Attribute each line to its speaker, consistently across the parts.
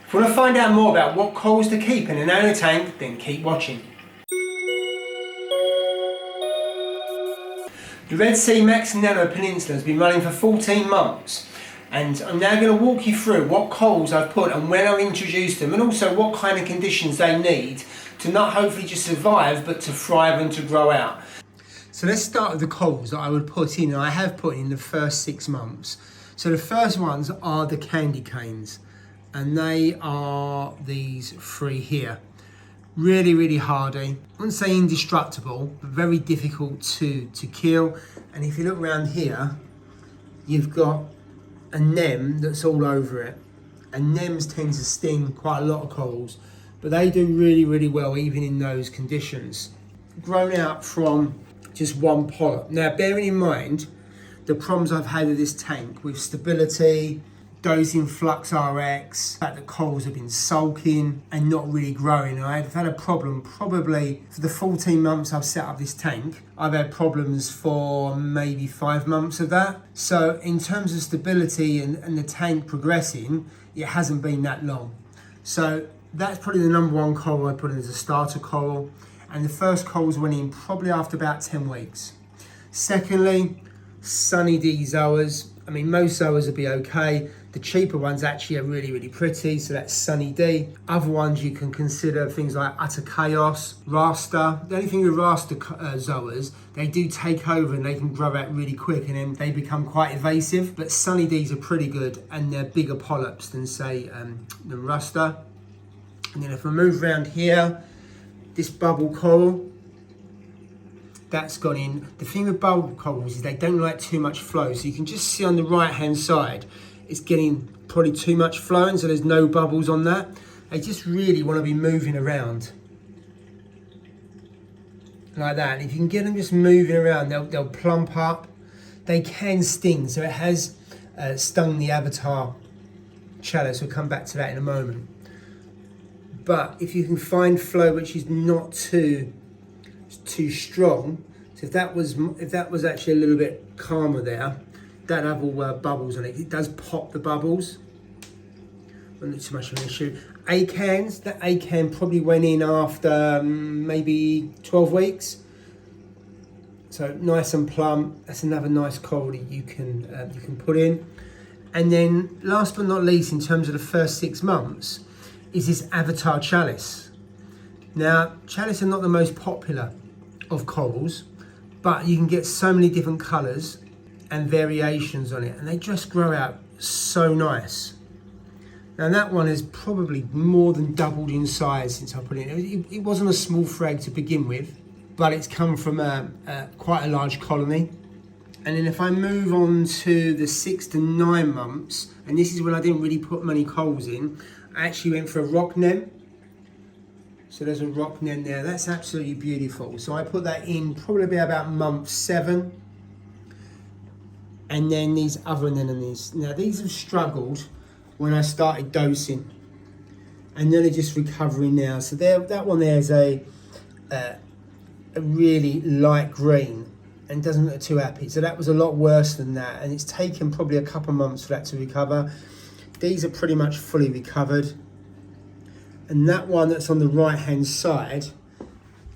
Speaker 1: If you want to find out more about what corals to keep in a nano tank, then keep watching. The Red Sea Max Nano Peninsula has been running for 14 months, and I'm now going to walk you through what corals I've put and when I've introduced them, and also what kind of conditions they need to not hopefully just survive but to thrive and to grow out. So let's start with the corals that I would put in, and I have put in the first 6 months. So the first ones are the candy canes, and they are these 3 here. Really hardy. I wouldn't say indestructible, but very difficult to kill. And if you look around here, you've got a nem that's all over it. And nems tend to sting quite a lot of corals, but they do really well even in those conditions. Grown out from just 1 polyp. Now bearing in mind the problems I've had with this tank with stability, dosing flux RX, the fact that corals have been sulking and not really growing. I've had a problem probably for the 14 months I've set up this tank. I've had problems for maybe 5 months of that. So in terms of stability and the tank progressing, it hasn't been that long. So that's probably the number 1 coral I put in as a starter coral. And the first corals went in probably after about 10 weeks. Secondly, Sunny D zoas. I mean, most zoas will be okay. The cheaper ones actually are really pretty, so that's Sunny D. Other ones you can consider things like Utter Chaos, Rasta. The only thing with Rasta zoas, they do take over and they can grow out really quick and then they become quite evasive. But Sunny Ds are pretty good and they're bigger polyps than say, than Rasta. And then if I move around here, this bubble coral, that's gone in. The thing with bubble corals is they don't like too much flow. So you can just see on the right hand side, it's getting probably too much flowing, so there's no bubbles on that. They just really want to be moving around. Like that. And if you can get them just moving around, they'll plump up. They can sting, so it has stung the avatar chalice. We'll come back to that in a moment. But if you can find flow which is not too strong, so if that was actually a little bit calmer there, that have all bubbles on it. It does pop the bubbles. Not too much of an issue. Acans, that acan probably went in after maybe 12 weeks. So nice and plump. That's another nice coral that you can put in. And then last but not least, in terms of the first 6 months, is this avatar chalice. Now, chalice are not the most popular of corals, but you can get so many different colours and variations on it, and they just grow out so nice. Now that one has probably more than doubled in size since I put it in. It wasn't a small frag to begin with, but it's come from quite a large colony. And then if I move on to the 6 to 9 months, and this is when I didn't really put many corals in, I actually went for a rock nem. So there's a rock nem there, that's absolutely beautiful. So I put that in probably about month 7. And then these other anemones. Now these have struggled when I started dosing, and then they're just recovering now. So that one there is a really light green and doesn't look too happy. So that was a lot worse than that, and it's taken probably a couple of months for that to recover. These are pretty much fully recovered. And that one that's on the right hand side,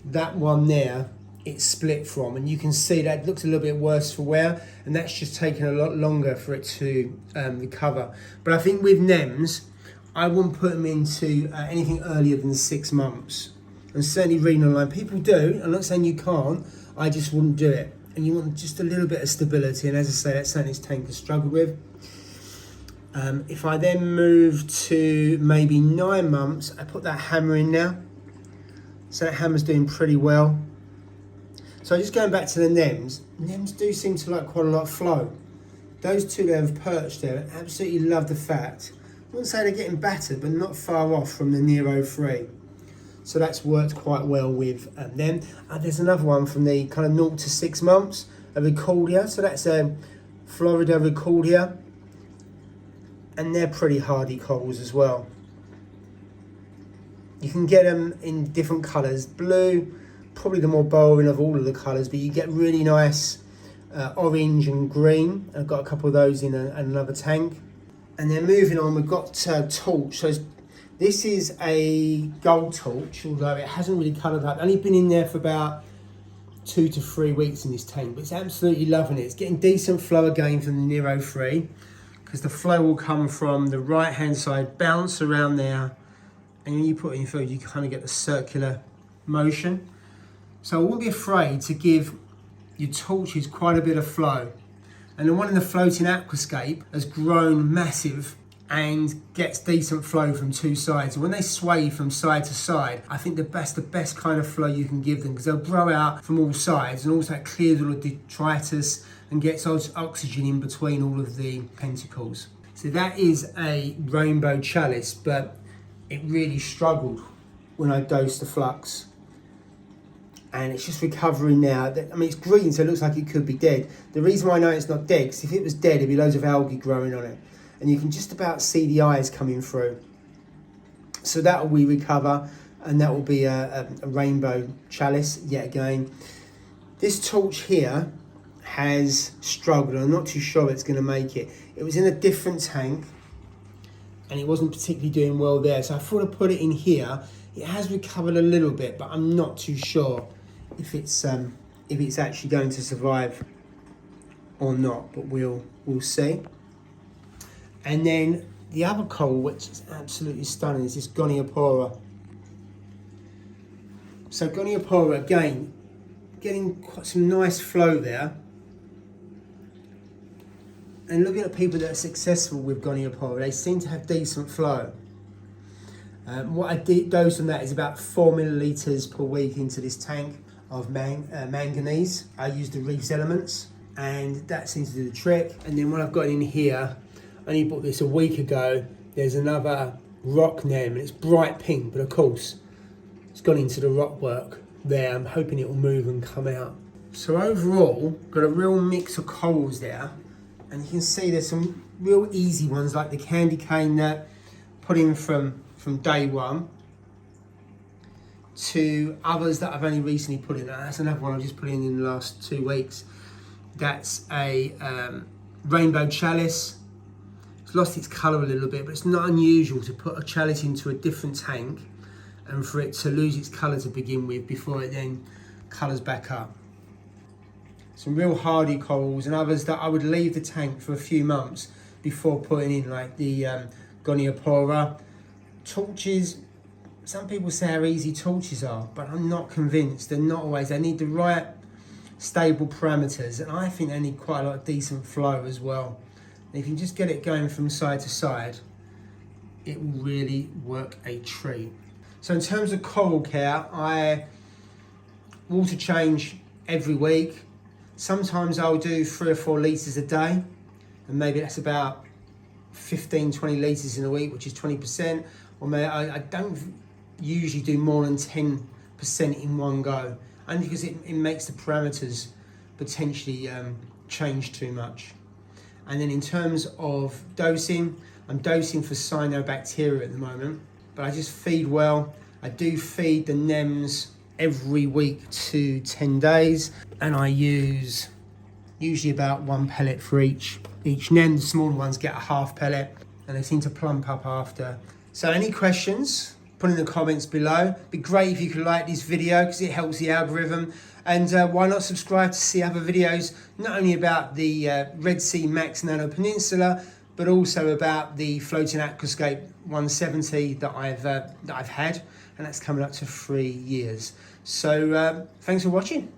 Speaker 1: that one there, it's split from, and you can see that it looks a little bit worse for wear, and that's just taken a lot longer for it to recover. But I think with nems, I wouldn't put them into anything earlier than 6 months. And certainly reading online, people do. I'm not saying you can't, I just wouldn't do it. And you want just a little bit of stability, and as I say, that's something this tank has struggled with. If I then move to maybe 9 months, I put that hammer in now. So that hammer's doing pretty well. So just going back to the nems do seem to like quite a lot of flow. Those two that have perched there, absolutely love the fact. I wouldn't say they're getting battered, but not far off from the Nero 3. So that's worked quite well with them. There's another one from the kind of 0 to 6 months, a Recordia. So that's a Florida Recordia. And they're pretty hardy corals as well. You can get them in different colours. Blue, probably the more boring of all of the colours, but you get really nice orange and green. I've got a couple of those in another tank. And then moving on, we've got torch. So This is a gold torch, although it hasn't really coloured up. Only been in there for about 2 to 3 weeks in this tank, but it's absolutely loving it. It's getting decent flow again from the Nero 3, because the flow will come from the right hand side, bounce around there, and when you put it in food, you kind of get the circular motion. So I wouldn't be afraid to give your torches quite a bit of flow. And the one in the floating aquascape has grown massive and gets decent flow from 2 sides. And when they sway from side to side, I think that's the best kind of flow you can give them, because they'll grow out from all sides, and also it clears all the detritus and gets oxygen in between all of the pentacles. So that is a rainbow chalice, but it really struggled when I dosed the flux. And it's just recovering now. I mean, it's green, so it looks like it could be dead. The reason why I know it's not dead, because if it was dead, there'd be loads of algae growing on it. And you can just about see the eyes coming through. So that will recover, and that will be a rainbow chalice yet again. This torch here has struggled. I'm not too sure it's going to make it. It was in a different tank, and it wasn't particularly doing well there. So I thought I'd put it in here. It has recovered a little bit, but I'm not too sure if it's actually going to survive or not. But we'll see. And then the other coral, which is absolutely stunning, is this Goniopora. So Goniopora, again, getting quite some nice flow there. And looking at people that are successful with Goniopora, they seem to have decent flow. What I dose on that is about 4 millilitres per week into this tank of manganese. I use the Reef's Elements, and that seems to do the trick. And then what I've got in here, I only bought this a week ago. There's another rock nem, and it's bright pink, but of course, it's gone into the rock work there. I'm hoping it will move and come out. So overall, got a real mix of corals there, and you can see there's some real easy ones like the candy cane that put in from day one, to others that I've only recently put in. That's another one I've just put in the last 2 weeks. That's a rainbow chalice. It's lost its colour a little bit, but it's not unusual to put a chalice into a different tank and for it to lose its colour to begin with before it then colours back up. Some real hardy corals, and others that I would leave the tank for a few months before putting in, like the Goniopora. Torches, some people say how easy torches are, but I'm not convinced. They're not always. They need the right stable parameters, and I think they need quite a lot of decent flow as well. And if you just get it going from side to side, it will really work a treat. So in terms of coral care, I water change every week. Sometimes I'll do 3 or 4 litres a day, and maybe that's about 15-20 litres in a week, which is 20%. Or maybe I don't usually do more than 10% in one go, only because it makes the parameters potentially change too much. And then in terms of dosing, I'm dosing for cyanobacteria at the moment, but I just feed well. I do feed the nems every week to 10 days, and I use usually about 1 pellet for each nem. The smaller ones get a half pellet, and they seem to plump up after. So any questions, put in the comments below. It'd be great if you could like this video, because it helps the algorithm. And why not subscribe to see other videos, not only about the Red Sea Max Nano Peninsula, but also about the floating aquascape 170 that I've had, and that's coming up to 3 years. So thanks for watching.